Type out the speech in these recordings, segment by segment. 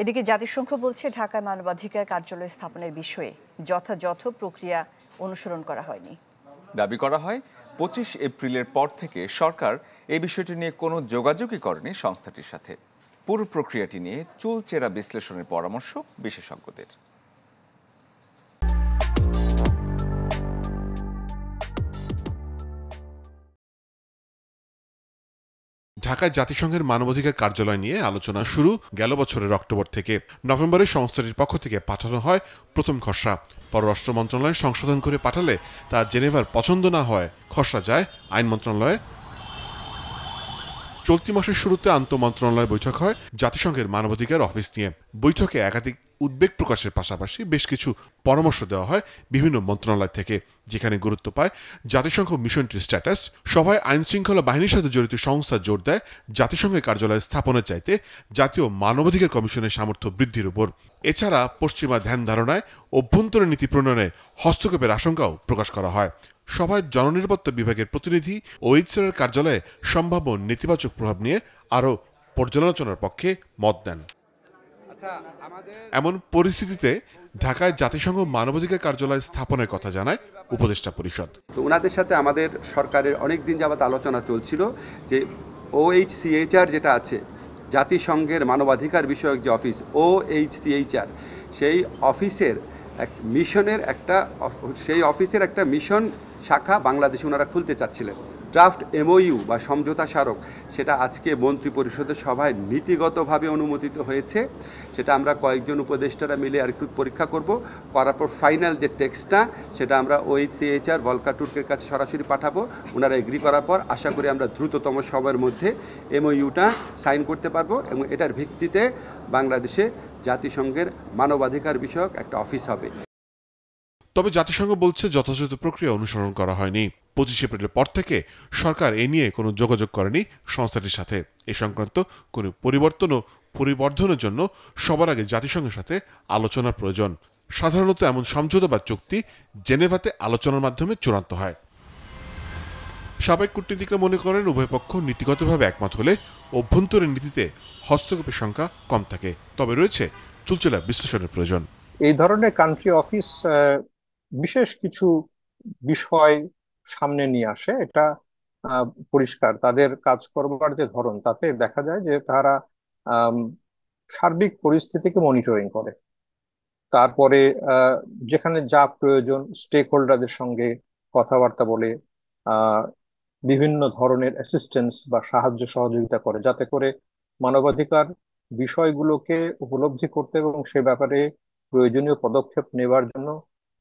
এদিকে জাতিসংঘ বলছে ঢাকায় মানবাধিকার কার্যালয় স্থাপনের বিষয়ে যথাযথ প্রক্রিয়া অনুসরণ করা হয়নি। দাবি করা হয় 25 এপ্রিলের পর থেকে সরকার এই বিষয়টি নিয়ে কোনো যোগাযোগই করেনি সংস্থাটির সাথে। পুরো প্রক্রিয়াটি নিয়ে চুলচেরা বিশ্লেষণের পরামর্শ বিশেষজ্ঞদের। ঢাকায় জাতিসংঘের মানবাধিকার কার্যালয় নিয়ে আলোচনা শুরু গেল বছরের অক্টোবর থেকে। নভেম্বরে সংস্থাটির পক্ষ থেকে পাঠানো হয় প্রথম খসড়া। পররাষ্ট্র মন্ত্রণালয় সংশোধন করে পাঠালে তা জেনেভার পছন্দ না হয় খসড়া যায় আইন মন্ত্রণালয়ে। চলতি মাসের শুরুতে আন্তঃমন্ত্রণালয় বৈঠক হয় জাতিসংঘের মানবাধিকার অফিস নিয়ে। বৈঠকে একাধিক উদ্বেগ প্রকাশের পাশাপাশি বেশ কিছু পরামর্শ দেওয়া হয় বিভিন্ন মন্ত্রণালয় থেকে, যেখানে গুরুত্ব পায় জাতিসংঘ মিশনটির স্ট্যাটাস। সভায় আইন শৃঙ্খলা বাহিনীর সাথে জড়িত সংস্থা জোর দেয় জাতিসংঘের কার্যালয় স্থাপনের চাইতে জাতীয় মানবাধিকার কমিশনের সামর্থ্য বৃদ্ধির উপর। এছাড়া পশ্চিমা ধ্যান ধারণায় অভ্যন্তরীণ নীতি প্রণয়নে হস্তক্ষেপের আশঙ্কাও প্রকাশ করা হয়। সভায় জননিরাপত্তা বিভাগের প্রতিনিধি ওএইচসিআর কার্যালয়ে সম্ভাব্য নেতিবাচক প্রভাব নিয়ে আরও পর্যালোচনার পক্ষে মত দেন। এমন পরিস্থিতিতে ঢাকায় জাতিসংঘ মানবাধিকার কার্যালয় স্থাপনের কথা জানায় উপদেষ্টা পরিষদ। তো ওনাদের সাথে আমাদের সরকারের অনেক দিন যাবত আলোচনা চলছিল যে ওএইচসিএইচআর যেটা আছে, জাতিসংঘের মানবাধিকার বিষয়ক যে অফিস ওএইচসিএইচআর, সেই অফিসের একটা মিশন শাখা বাংলাদেশে ওনারা খুলতে চাচ্ছিলেন। ড্রাফট এমওইউ বা সমঝোতা স্মারক সেটা আজকে মন্ত্রী পরিষদের সভায় নীতিগতভাবে অনুমোদিত হয়েছে। সেটা আমরা কয়েকজন উপদেষ্টারা মিলে আর একটু পরীক্ষা করার পর ফাইনাল যে টেক্সটটা সেটা আমরা ওএইচসিএইচআর ভলকার টুর্কের কাছে সরাসরি পাঠাবো। ওনারা এগ্রি করার পর আশা করি আমরা দ্রুততম সময়ের মধ্যে এমওইউটা সাইন করতে পারবো এবং এটার ভিত্তিতে বাংলাদেশে জাতিসংঘের মানবাধিকার বিষয়ক একটা অফিস হবে। তবে জাতিসংঘ বলছে যথাযথ প্রক্রিয়া অনুসরণ করা হয়নি। 25 এপ্রিলের পর থেকে সরকার এ নিয়ে কোনো যোগাযোগ করেনি সংস্থাটির সাথে। এ সংক্রান্ত কোনো পরিবর্তন ও পরিবর্ধনের জন্য সবার আগে জাতিসংঘের সাথে আলোচনার প্রয়োজন। সাধারণত এমন সমঝোতা বা চুক্তি জেনেভাতে আলোচনার মাধ্যমে চূড়ান্ত হয়। সাবেক কূটনীতিকরা মনে করেন উভয় পক্ষ নীতিগতভাবে একমত হলে অভ্যন্তরীণ নীতিতে হস্তক্ষেপের সংখ্যা কম থাকে। তবে রয়েছে চুলচেরা বিশ্লেষণের প্রয়োজন। এই ধরনের কান্ট্রি অফিস বিশেষ কিছু বিষয় সামনে নিয়ে আসে, এটা পরিষ্কার। তাদের কাজ করবার যে ধরন, তাতে দেখা যায় যে তারা সার্বিক পরিস্থিতিকে মনিটরিং করে। তারপরে যেখানে যা প্রয়োজন স্টেক হোল্ডারদের সঙ্গে কথাবার্তা বলে বিভিন্ন ধরনের অ্যাসিস্ট্যান্স বা সাহায্য সহযোগিতা করে, যাতে করে মানবাধিকার বিষয়গুলোকে উপলব্ধি করতে এবং সে ব্যাপারে প্রয়োজনীয় পদক্ষেপ নেবার জন্য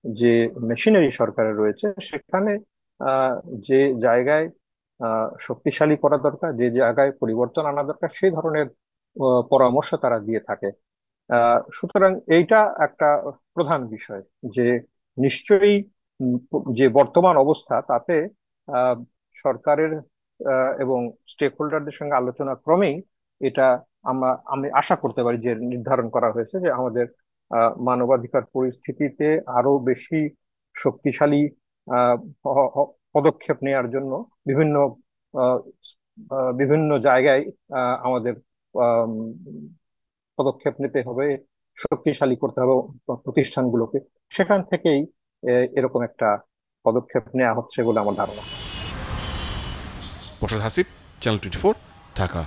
যে মেশিনারি সরকারের রয়েছে, সেখানে যে জায়গায় শক্তিশালী করা দরকার, যে জায়গায় পরিবর্তন আনা দরকার, সেই ধরনের পরামর্শ তারা দিয়ে থাকে। সুতরাং এইটা একটা প্রধান বিষয় যে নিশ্চয়ই যে বর্তমান অবস্থা, তাতে সরকারের এবং স্টেক হোল্ডারদের সঙ্গে আলোচনা ক্রমেই এটা আমি আশা করতে পারি যে নির্ধারণ করা হয়েছে যে আমাদের মানবাধিকার পরিস্থিতিতে আরো বেশি শক্তিশালী পদক্ষেপ নেওয়ার জন্য বিভিন্ন জায়গায় আমাদের পদক্ষেপ নিতে হবে, শক্তিশালী করতে হবে প্রতিষ্ঠানগুলোকে। সেখান থেকেই এরকম একটা পদক্ষেপ নেওয়া হচ্ছে বলে আমার ধারণা। মোর্শেদ হাসিব, চ্যানেল 24, ঢাকা।